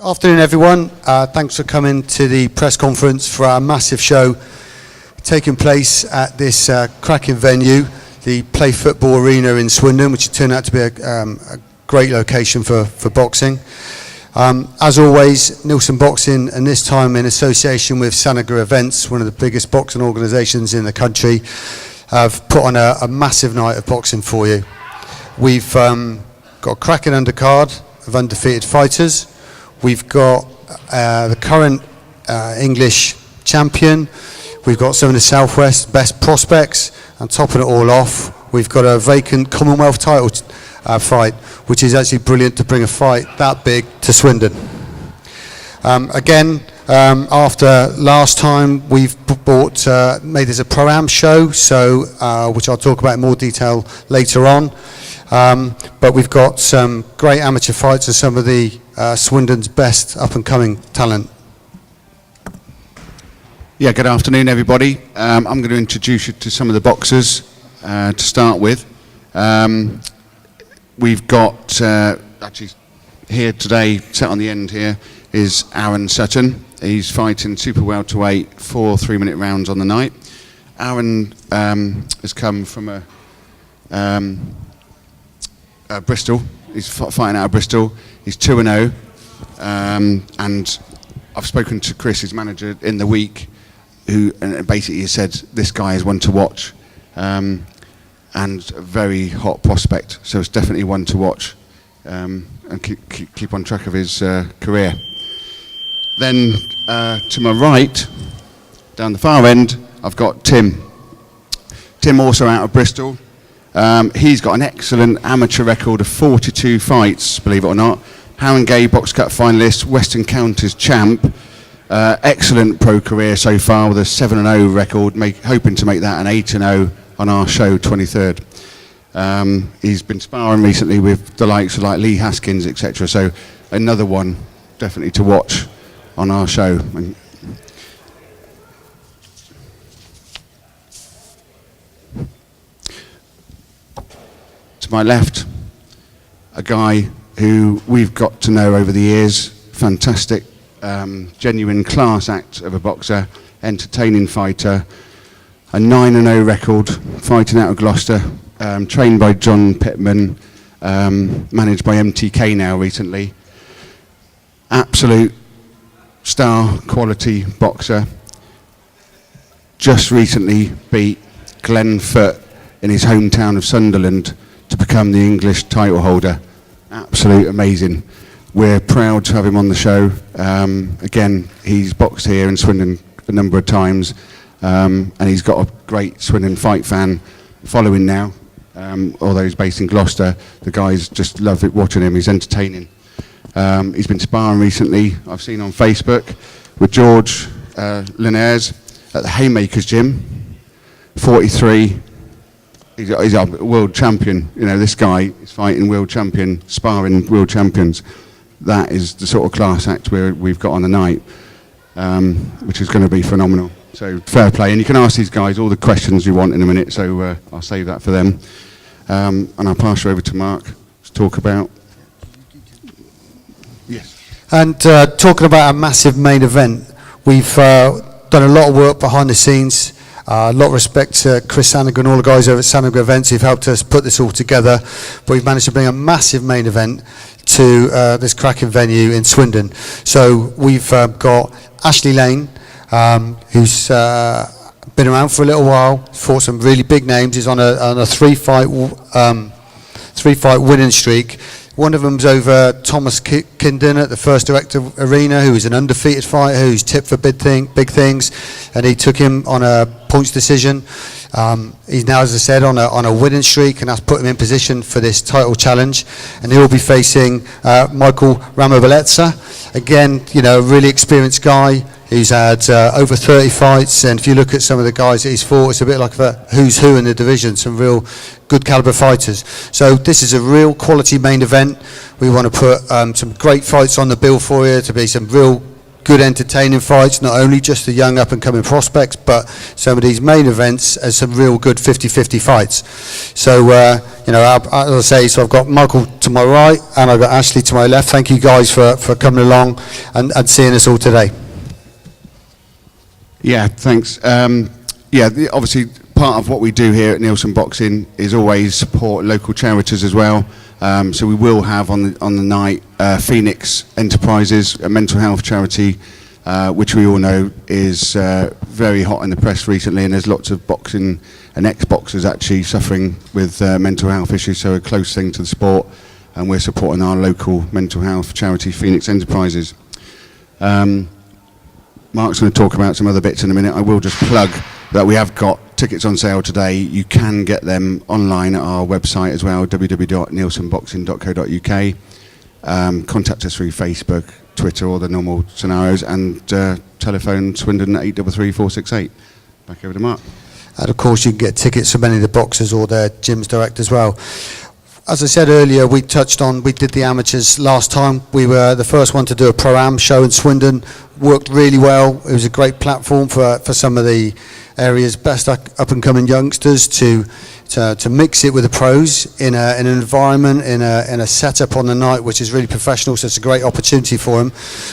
Afternoon, everyone. Thanks for coming to the press conference for our massive show taking place at this cracking venue, the PlayFootball arena in Swindon, which turned out to be a great location for boxing. As always, Neilson Boxing, and this time in association with Sanaga Events, one of the biggest boxing organisations in the country, have put on a massive night of boxing for you. We've got a cracking undercard of undefeated fighters. We've got the current English champion. We've got some of the Southwest best prospects, and topping it all off, we've got a vacant Commonwealth title fight, which is actually brilliant to bring a fight that big to Swindon. After last time, we've made this a pro-am show, so which I'll talk about in more detail later on. But we've got some great amateur fights and some of the Swindon's best up-and-coming talent. Yeah, good afternoon, everybody. I'm going to introduce you to some of the boxers to start with. We've got, actually here today, sat on the end here, is Aaron Sutton. He's fighting super welterweight, 4 3-minute rounds on the night. Aaron has come from Bristol. He's fighting out of Bristol. He's 2-0, and I've spoken to Chris, his manager, in the week, who basically said this guy is one to watch, and a very hot prospect. So it's definitely one to watch, and keep on track of his career. Then to my right, down the far end, I've got Tim. Tim also out of Bristol. He's got an excellent amateur record of 42 fights, believe it or not. Haringey Box Cut finalist, Western Counties champ. Excellent pro career so far with a 7-0 record, hoping to make that an 8-0 on our show 23rd. He's been sparring recently with the likes of like Lee Haskins, etc. So another one definitely to watch on our show. To my left, a guy who we've got to know over the years, fantastic, genuine class act of a boxer, entertaining fighter, a 9-0 record, fighting out of Gloucester, trained by John Pittman, managed by MTK now recently. Absolute star quality boxer. Just recently beat Glenn Foote in his hometown of Sunderland to become the English title holder. Absolute amazing. We're proud to have him on the show. Again, he's boxed here in Swindon a number of times, and he's got a great Swindon fight fan following now. Although he's based in Gloucester, the guys just love it watching him. He's entertaining. He's been sparring recently, I've seen on Facebook, with George Linares at the Haymakers Gym. 43. He's a world champion. You know, this guy is fighting world champion, sparring world champions. That is the sort of class act we've got on the night, which is going to be phenomenal. So fair play. And you can ask these guys all the questions you want in a minute, so I'll save that for them. And I'll pass you over to Mark to talk about. Yes. And talking about a massive main event, we've done a lot of work behind the scenes. A lot of respect to Chris Sanaga and all the guys over at Sanaga Events who've helped us put this all together. But we've managed to bring a massive main event to this cracking venue in Swindon. So we've got Ashley Lane, who's been around for a little while, fought some really big names. He's on a three-fight winning streak. One of them's over Thomas Kindon at the First Director Arena, who is an undefeated fighter who's tipped for big things, and he took him on a points decision. He's now, as I said, on a winning streak, and that's put him in position for this title challenge. And he'll be facing Michael Ramovaleza. Again, you know, a really experienced guy who's had over 30 fights, and if you look at some of the guys that he's fought, it's a bit like a who's who in the division, some real good caliber fighters. So this is a real quality main event. We want to put some great fights on the bill for you, to be some real good entertaining fights, not only just the young up and coming prospects, but some of these main events as some real good 50-50 fights. So, you know, as I say, so I've got Michael to my right and I've got Ashley to my left. Thank you guys for coming along and seeing us all today. Yeah, thanks. Obviously part of what we do here at Neilson Boxing is always support local charities as well. So we will have on the night Phoenix Enterprises, a mental health charity, which we all know is very hot in the press recently, and there's lots of boxing and ex-boxers actually suffering with mental health issues, so a close thing to the sport, and we're supporting our local mental health charity, Phoenix Enterprises. Mark's going to talk about some other bits in a minute. I will just plug that we have got tickets on sale today. You can get them online at our website as well, www.neilsonboxing.co.uk. Contact us through Facebook, Twitter, all the normal scenarios, and telephone Swindon at 833 468. Back over to Mark. And of course you can get tickets from any of the boxers or their gyms direct as well. As I said earlier, we did the amateurs last time. We were the first one to do a Pro-Am show in Swindon. Worked really well. It was a great platform for some of the area's best up and coming youngsters to mix it with the pros in an environment, in a setup on the night which is really professional, so it's a great opportunity for them.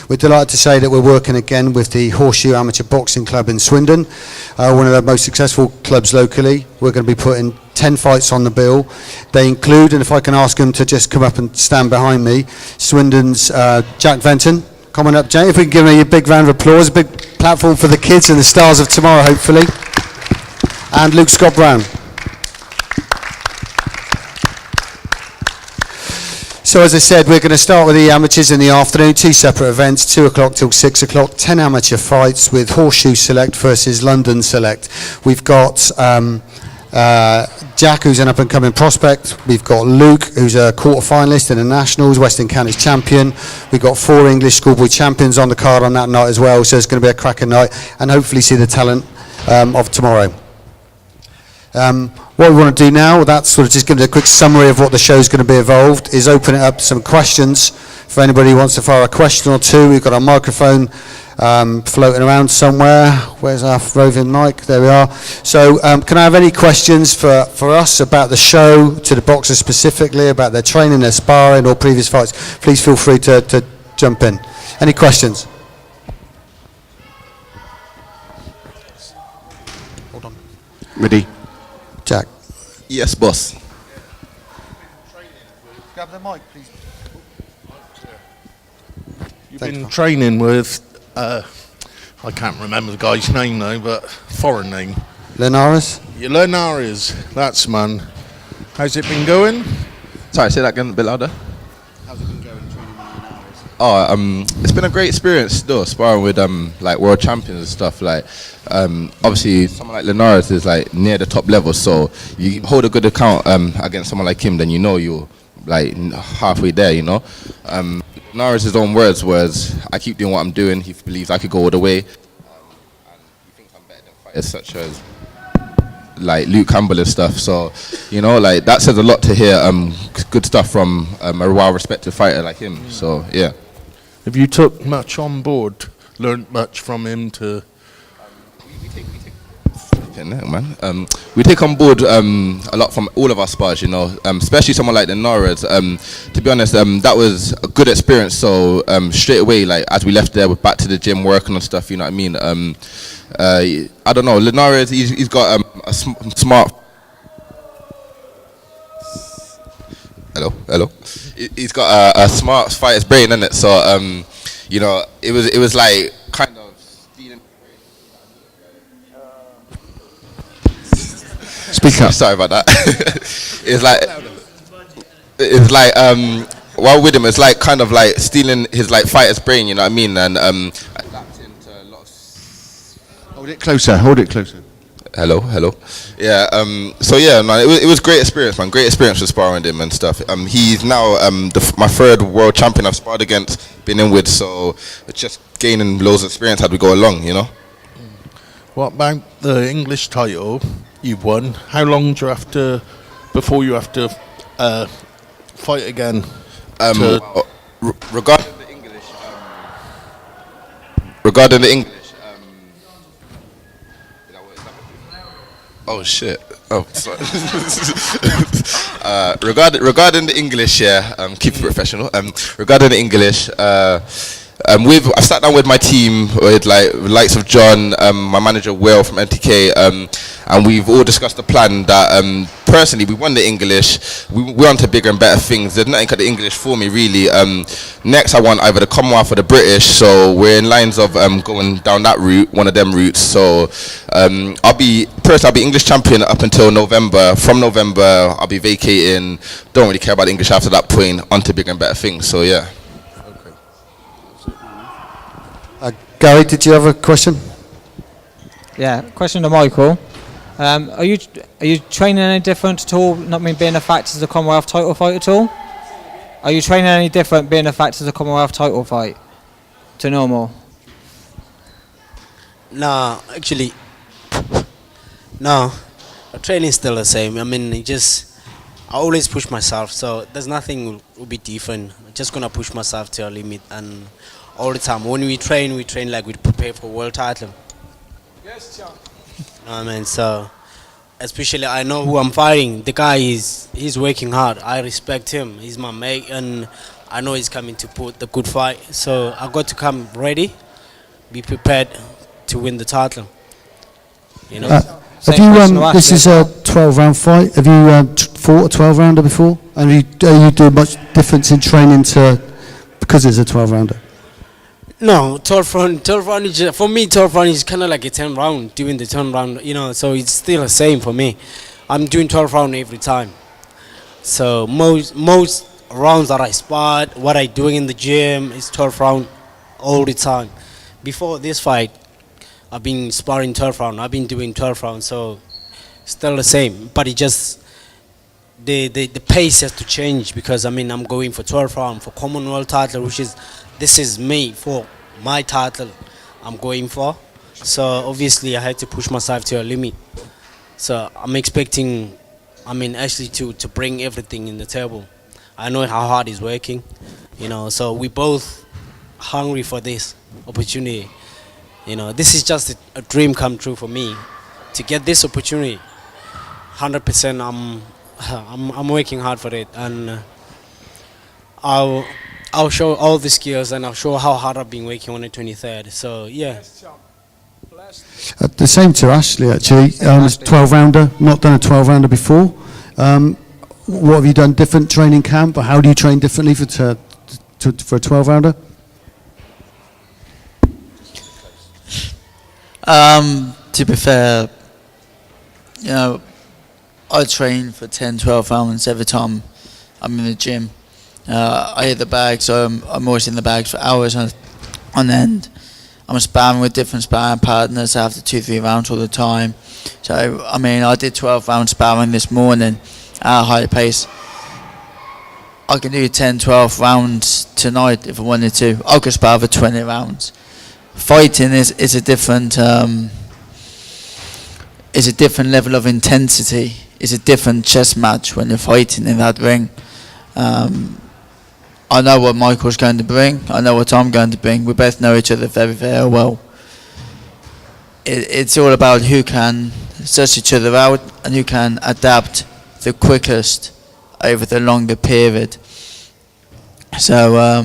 We're delighted to say that we're working again with the Horseshoe Amateur Boxing Club in Swindon, one of the most successful clubs locally. We're going to be putting 10 fights on the bill. They include, and if I can ask them to just come up and stand behind me, Swindon's Jack Venton. Come on up, Jay, if we can give me a big round of applause, a big platform for the kids and the stars of tomorrow, hopefully. And Luke Scott Brown. So as I said, we're going to start with the amateurs in the afternoon, 2 separate events, 2 o'clock till 6 o'clock, 10 amateur fights with Horseshoe Select versus London Select. We've got Jack, who's an up-and-coming prospect. We've got Luke, who's a quarter-finalist in the Nationals, Western Counties champion. We've got 4 English schoolboy champions on the card on that night as well, so it's going to be a cracking night, and hopefully see the talent of tomorrow. What we want to do now, that's sort of just give a quick summary of what the show's going to be involved, is open it up to some questions for anybody who wants to fire a question or two. We've got a microphone floating around somewhere. Where's our roving mic? There we are. So can I have any questions for us about the show, to the boxers specifically, about their training, their sparring or previous fights? Please feel free to jump in. Any questions? Hold on. Ready? Jack. Yes, boss. Grab the mic, please. You've been training with, I can't remember the guy's name now, but foreign name. Linares? Yeah, Linares, that's man. How's it been going? Sorry, say that again a bit louder. How's it been going training with Linares? Oh, it's been a great experience though, sparring with like world champions and stuff. Like, obviously someone like Linares is like near the top level, so you hold a good account against someone like him, then you know you're like halfway there, you know. Linares' own words was, I keep doing what I'm doing. He believes I could go all the way, and he thinks I'm better than fighters such as like Luke Campbell and stuff. So, you know, like that says a lot to hear good stuff from a well-respected fighter like him. So, yeah. Have you took much on board, learnt much from him to... We take on board a lot from all of our spars, you know, especially someone like the Linares. To be honest, that was a good experience. So straight away, like as we left there, we're back to the gym working on stuff. You know what I mean? I don't know. Linares, he's got a smart. Hello. He's got a smart fighter's brain, isn't it? So you know, it was like kind of. Speak up. Sorry about that. It's like while with him, it's like kind of like stealing his like fighter's brain. You know what I mean? And adapting to a lot of. Hold it closer. Hello. Yeah. So yeah, man, it was great experience, man. Great experience with sparring with him and stuff. He's now my 3rd world champion I've sparred against, been in with. So it's just gaining loads of experience as we go along. You know. What about the English title you've won? How long do you have to, before you have to fight again? Regarding the English, regarding the English. Oh shit! Oh, sorry. Regarding the English, yeah. Keep it professional. Regarding the English, I've sat down with my team, with like the likes of John, my manager Will from NTK, and we've all discussed the plan that personally we won the English. We're on to bigger and better things. There's nothing at the English for me really. Next I want either the Commonwealth or the British, so we're in lines of going down that route, one of them routes. So I'll be English champion up until November. From November I'll be vacating. Don't really care about the English after that point, on to bigger and better things. So yeah. Gary, did you have a question? Yeah, question to Michael. Are you training any different at all, not being a factor to the Commonwealth title fight at all? Are you training any different being a factor to the Commonwealth title fight to normal? No, actually, no. The training's still the same. I mean, I always push myself, so there's nothing will be different. I'm just gonna push myself to a limit, and all the time. When we train like we prepare for world title. Yes, champ. I mean, so especially I know who I'm fighting. The guy he's working hard. I respect him. He's my mate, and I know he's coming to put the good fight. So I got to come ready, be prepared to win the title. You know. Have you? This is a 12-round fight. Have you fought a 12-rounder before? And are you doing much difference in training because it's a 12-rounder? No, 12 round is for me. 12 round is kind of like a 10 round. Doing the 10 round, you know, so it's still the same for me. I'm doing 12 round every time. So most rounds that I spot, what I doing in the gym is 12 round all the time. Before this fight, I've been sparring 12 round. I've been doing 12 rounds, so still the same. But it just the pace has to change, because I mean I'm going for 12 round for Commonwealth title, this is me for my title I'm going for. So obviously I had to push myself to a limit. So I'm expecting, actually to bring everything in the table. I know how hard he's working, you know, so we both hungry for this opportunity. You know, this is just a dream come true for me to get this opportunity. 100% I'm working hard for it, and I'll show all the skills, and I'll show how hard I've been working on the 23rd. So yeah. The same to Ashley actually. 12-rounder, not done a 12-rounder before. What have you done different training camp, or how do you train differently for a 12-rounder? To be fair, you know, I train for 10, 12 rounds every time I'm in the gym. I hit the bag, so I'm always in the bags for hours on end. I'm sparring with different sparring partners after 2-3 rounds all the time. So, I did 12 round sparring this morning at a high pace. I can do 10, 12 rounds tonight if I wanted to. I could spar for 20 rounds. Fighting is a different level of intensity. It's a different chess match when you're fighting in that ring. I know what Michael's going to bring. I know what I'm going to bring. We both know each other very, very well. It's all about who can suss each other out and who can adapt the quickest over the longer period. So,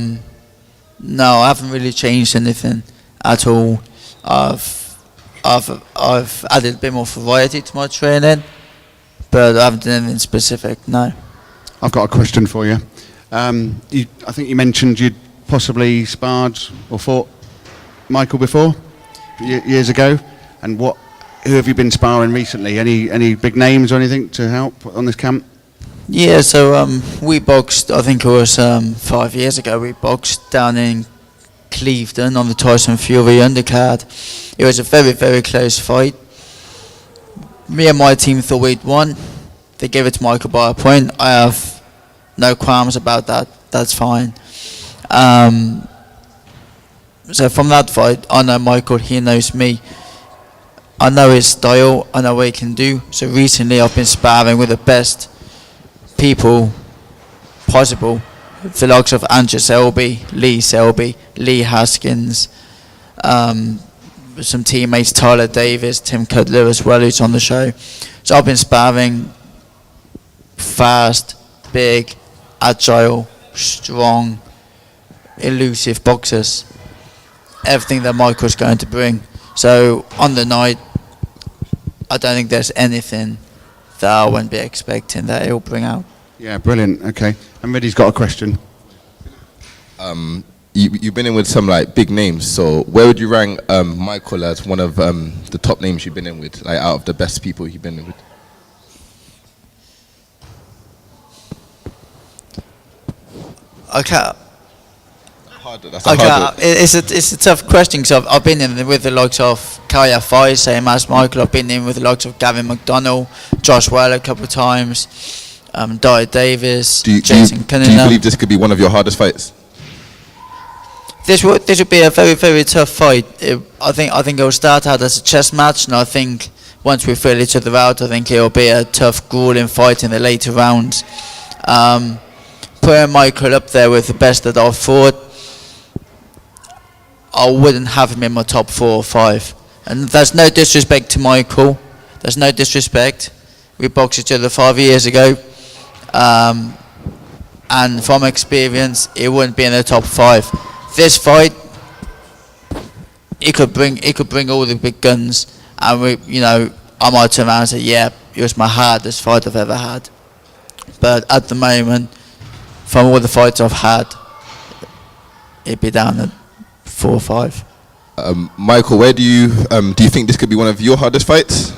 no, I haven't really changed anything at all. I've added a bit more variety to my training, but I haven't done anything specific, no. I've got a question for you. I think you mentioned you'd possibly sparred or fought Michael before, years ago. And who have you been sparring recently? Any big names or anything to help on this camp? Yeah, so we boxed, I think it was 5 years ago, we boxed down in Clevedon on the Tyson Fury undercard. It was a very, very close fight. Me and my team thought we'd won. They gave it to Michael by a point. I have no qualms about that. That's fine. So from that fight, I know Michael, he knows me. I know his style, I know what he can do. So recently I've been sparring with the best people possible. The likes of Andrew Selby, Lee Selby, Lee Haskins, With some teammates, Tyler Davis, Tim Cutler as well, who's on the show. So I've been sparring fast, big, agile, strong, elusive boxers. Everything that Michael's going to bring. So on the night, I don't think there's anything that I won't be expecting that he'll bring out. Yeah, brilliant. Okay, and Reddy's got a question. You've been in with some like big names, so where would you rank Michael as one of the top names you've been in with, like out of the best people you've been in with? Okay. That's a hard one. It's a tough question because I've been in with the likes of Kaya Fai, same as Michael. I've been in with the likes of Gavin McDonnell, Josh Well a couple of times, Dyer Davis, Jason Cunningham. Do you believe this could be one of your hardest fights? This would be a very, very tough fight. I think it will start out as a chess match, and I think once we fill each other out, I think it will be a tough, grueling fight in the later rounds. Putting Michael up there with the best that I've fought, I wouldn't have him in my top 4 or 5. And there's no disrespect to Michael. There's no disrespect. We boxed each other 5 years ago. And from experience, it wouldn't be in the top 5. This fight, it could bring all the big guns, and I might turn around and say, yeah, it was my hardest fight I've ever had. But at the moment, from all the fights I've had, it'd be down at 4 or 5. Michael, where do you think this could be one of your hardest fights?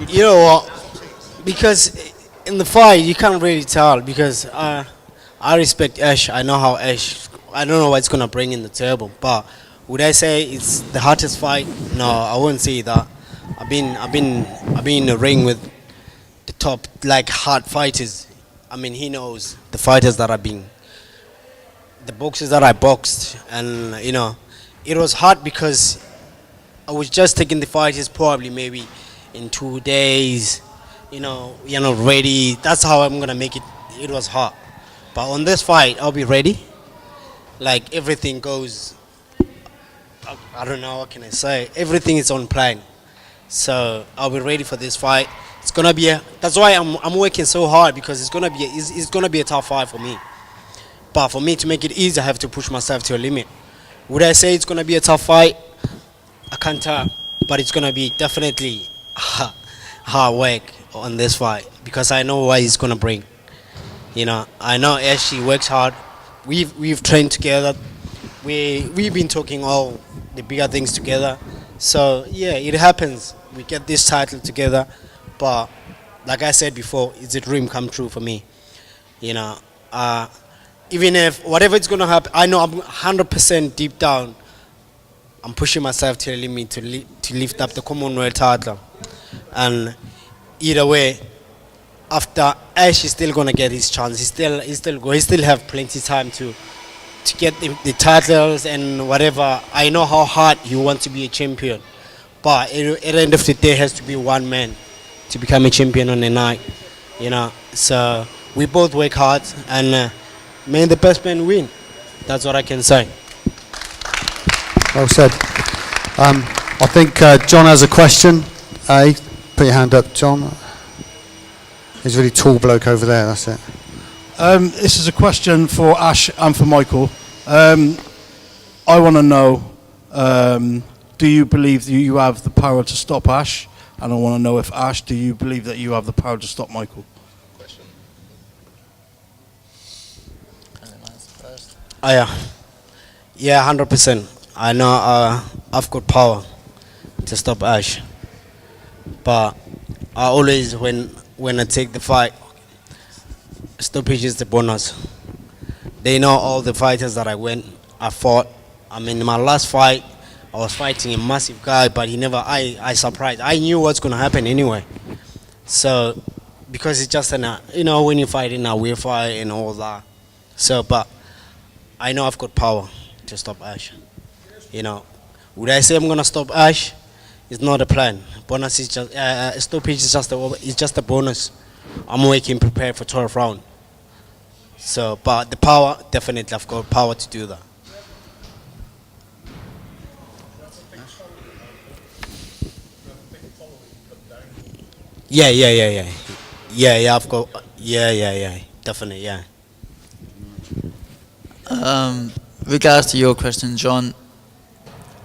You know what? Because in the fight you can't really tell, because I respect Ash. I know how Ash. I don't know what it's gonna bring in the table, but would I say it's the hardest fight? No, I wouldn't say that. I've been in the ring with the top hard fighters. I mean, he knows the fighters that I've been, the boxers that I boxed, and it was hard because I was just taking the fighters probably maybe in 2 days. You're not ready. That's how I'm gonna make it. It was hard, but on this fight, I'll be ready. Like everything goes. I don't know what can I say. Everything is on plan, so I'll be ready for this fight. It's gonna be that's why I'm working so hard, because it's gonna be a tough fight for me. But for me to make it easy, I have to push myself to a limit. Would I say it's gonna be a tough fight? I can't tell, but it's gonna be definitely hard work on this fight, because I know what he's gonna bring. I know Ashley works hard. We've trained together. We've been talking all the bigger things together. So yeah, it happens. We get this title together, but like I said before, it's a dream come true for me. Even if whatever it's gonna happen, I know I'm 100% deep down. I'm pushing myself to the limit to lift up the Commonwealth title. And either way, after Ash is still gonna get his chance. He still have plenty time to get the titles and whatever. I know how hard he wants to be a champion, but at the end of the day, has to be one man to become a champion on the night. So we both work hard, and may the best man win. That's what I can say. Well said. I think John has a question. Put your hand up, John. He's a really tall bloke over there, that's it. This is a question for Ash and for Michael. I want to know, do you believe that you have the power to stop Ash? And I want to know if Ash, do you believe that you have the power to stop Michael? Yeah, 100%. I know I've got power to stop Ash, but I always, when I take the fight, stoppage is the bonus. They know all the fighters that I fought. I mean, my last fight, I was fighting a massive guy, but I surprised. I knew what's going to happen anyway. So, because it's just when you fight in a weird fight and all that. So, but I know I've got power to stop Ash. Would I say I'm going to stop Ash? It's not a plan. Bonus is just stoppage is just a bonus. I'm working prepared for 12th round. So, but the power, definitely I've got power to do that. Yeah, I've got, yeah, definitely, yeah. Regards to your question, John,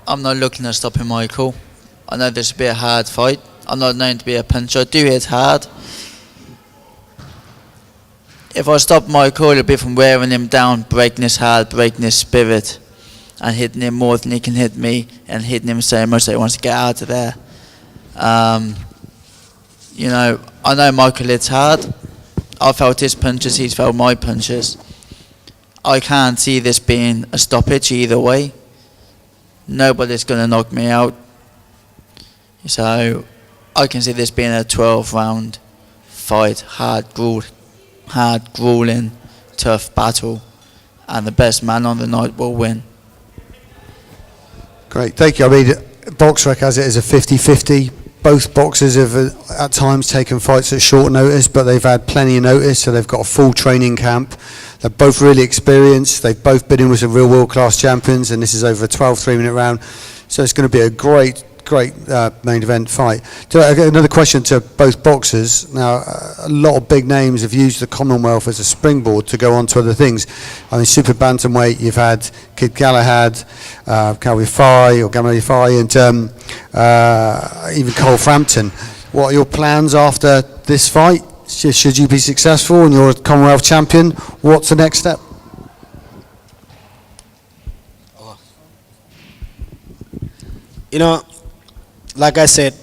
I'm not looking at stopping Michael. I know this will be a hard fight. I'm not known to be a puncher. I do hit hard. If I stop Michael, it'll be from wearing him down, breaking his heart, breaking his spirit, and hitting him more than he can hit me, and hitting him so much that he wants to get out of there. You know, I know Michael hits hard. I felt his punches, he's felt my punches. I can't see this being a stoppage either way. Nobody's going to knock me out. So I can see this being a 12-round fight, hard, grueling, tough battle, and the best man on the night will win. Great, thank you. I mean, BoxRec has it as a 50-50. Both boxers have at times taken fights at short notice, but they've had plenty of notice, so they've got a full training camp. They're both really experienced. They've both been in with some real world-class champions, and this is over a 12 3-minute round. So it's going to be a great main event fight. Another question to both boxers. Now, a lot of big names have used the Commonwealth as a springboard to go on to other things. I mean, super bantamweight, you've had Kid Galahad, Calvin Fye, or Gamali Fye, and even Cole Frampton. What are your plans after this fight? Should you be successful and you're a Commonwealth champion, what's the next step? You know, like I said,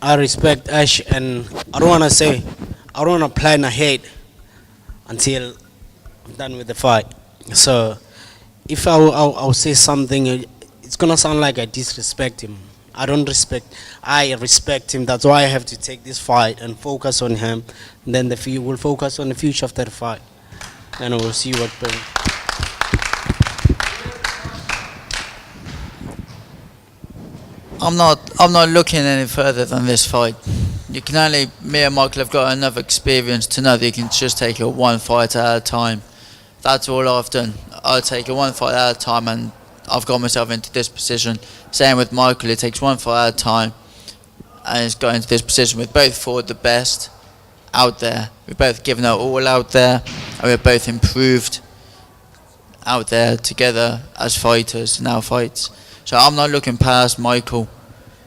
I respect Ash, and I don't want to plan ahead until I'm done with the fight. So if I'll say something, it's going to sound like I disrespect him. I respect him. That's why I have to take this fight and focus on him. And then we'll focus on the future after the fight. And we'll see what brings. I'm not looking any further than this fight. Me and Michael have got enough experience to know that you can just take it one fight at a time. That's all I've done. I'll take it one fight at a time, and I've got myself into this position. Same with Michael, it takes one fight at a time, and it's got into this position. We've both fought the best out there. We've both given our all out there, and we've both improved out there together as fighters in our fights. So I'm not looking past Michael.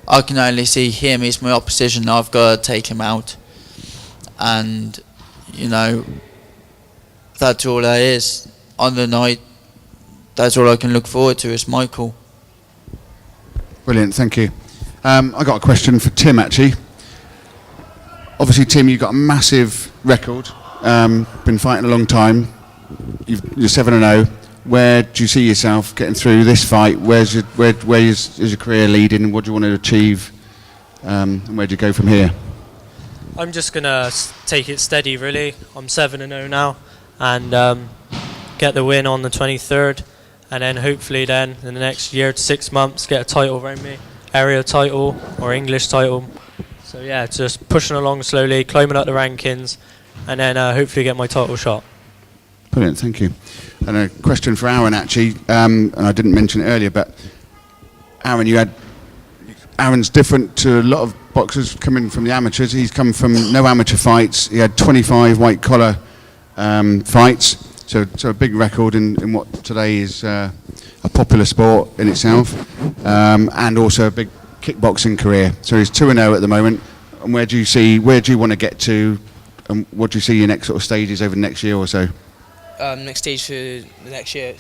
I can only see him. He's my opposition. I've got to take him out. And, you know, that's all there is. On the night, that's all I can look forward to is Michael. Brilliant, thank you. I got a question for Tim, actually. Obviously, Tim, you've got a massive record. Been fighting a long time. You're 7-0. Where do you see yourself getting through this fight? Where is your career leading? What do you want to achieve? And where do you go from here? I'm just going to take it steady, really. I'm 7-0 now, and get the win on the 23rd, and then hopefully then in the next year to 6 months get a title around me, area title or English title. So yeah, just pushing along slowly, climbing up the rankings, and then hopefully get my title shot. Brilliant, thank you. And a question for Aaron, actually, and I didn't mention it earlier, but Aaron, Aaron's different to a lot of boxers coming from the amateurs. He's come from no amateur fights. He had 25 white collar fights, so a big record in what today is a popular sport in itself, and also a big kickboxing career. So he's 2-0 at the moment. And where do you want to get to, and what do you see your next sort of stages over the next year or so? Next stage for the next year,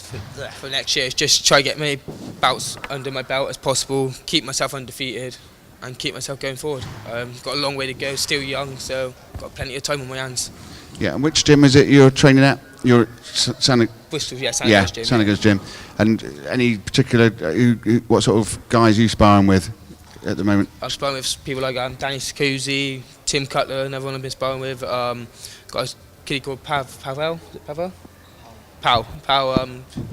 is just try to get many bouts under my belt as possible, keep myself undefeated, and keep myself going forward. Got a long way to go, still young, so got plenty of time on my hands. Yeah, and which gym is it you're training at? You're at Bristol, yeah, Sanago's gym. Sanago's gym. And any particular, what sort of guys are you sparring with at the moment? I'm sparring with people like Danny Sacuzzi, Tim Cutler, another one I've been sparring with. Got a kiddie called Pavel. Pal,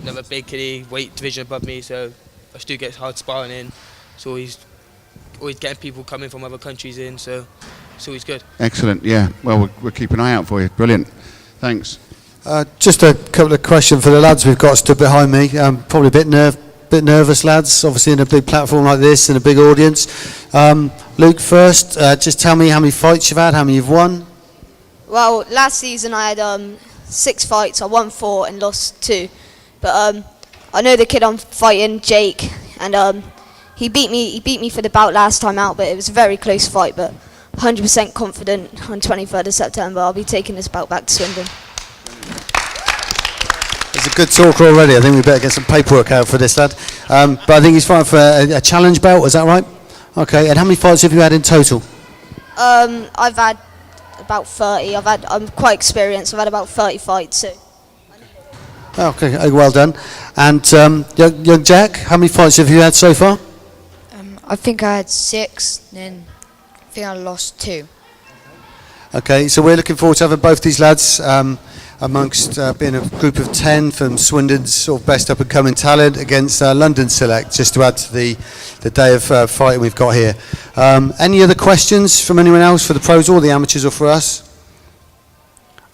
another big kiddie, weight division above me, so I still get hard sparring in. So always getting people coming from other countries in, so it's always good. Excellent. Yeah. Well, we'll keep an eye out for you. Brilliant. Thanks. Just a couple of questions for the lads we've got stood behind me. Probably a bit nervous, lads, obviously in a big platform like this and a big audience. Luke, first, just tell me how many fights you've had, how many you've won. Well, last season I had 6 fights. I won 4 and lost 2. But I know the kid I'm fighting, Jake, and he beat me for the bout last time out, but it was a very close fight. But 100% confident on 23rd of September I'll be taking this bout back to Swindon. He's a good talker already. I think we better get some paperwork out for this lad. But I think he's fighting for a challenge belt, is that right? Okay, and how many fights have you had in total? I've had about 30. I'm quite experienced. I've had about 30 fights. So. Okay, well done. And young Jack, how many fights have you had so far? I think I had 6, then I think I lost 2. Okay, so we're looking forward to having both these lads amongst being a group of 10 from Swindon's sort of best up-and-coming talent against London Select, just to add to the day of fighting we've got here. Any other questions from anyone else for the pros or the amateurs or for us?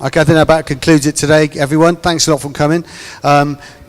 Okay, I think that about concludes it today, everyone. Thanks a lot for coming.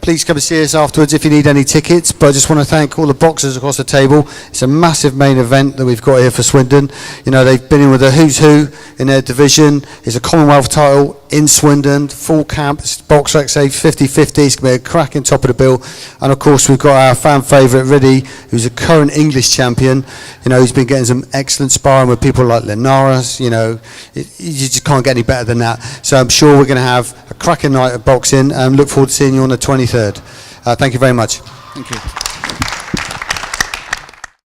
Please come and see us afterwards if you need any tickets. But I just want to thank all the boxers across the table. It's a massive main event that we've got here for Swindon. You know, they've been in with a who's who in their division. It's a Commonwealth title in Swindon, full camp. It's box XA 50-50. It's going to be a cracking top of the bill. And of course, we've got our fan favourite, Riddy, who's a current English champion. You know, he's been getting some excellent sparring with people like Linares. You know, you just can't get any better than that. So I'm sure we're going to have a cracking night of boxing and look forward to seeing you on the 23rd. Thank you very much. Thank you.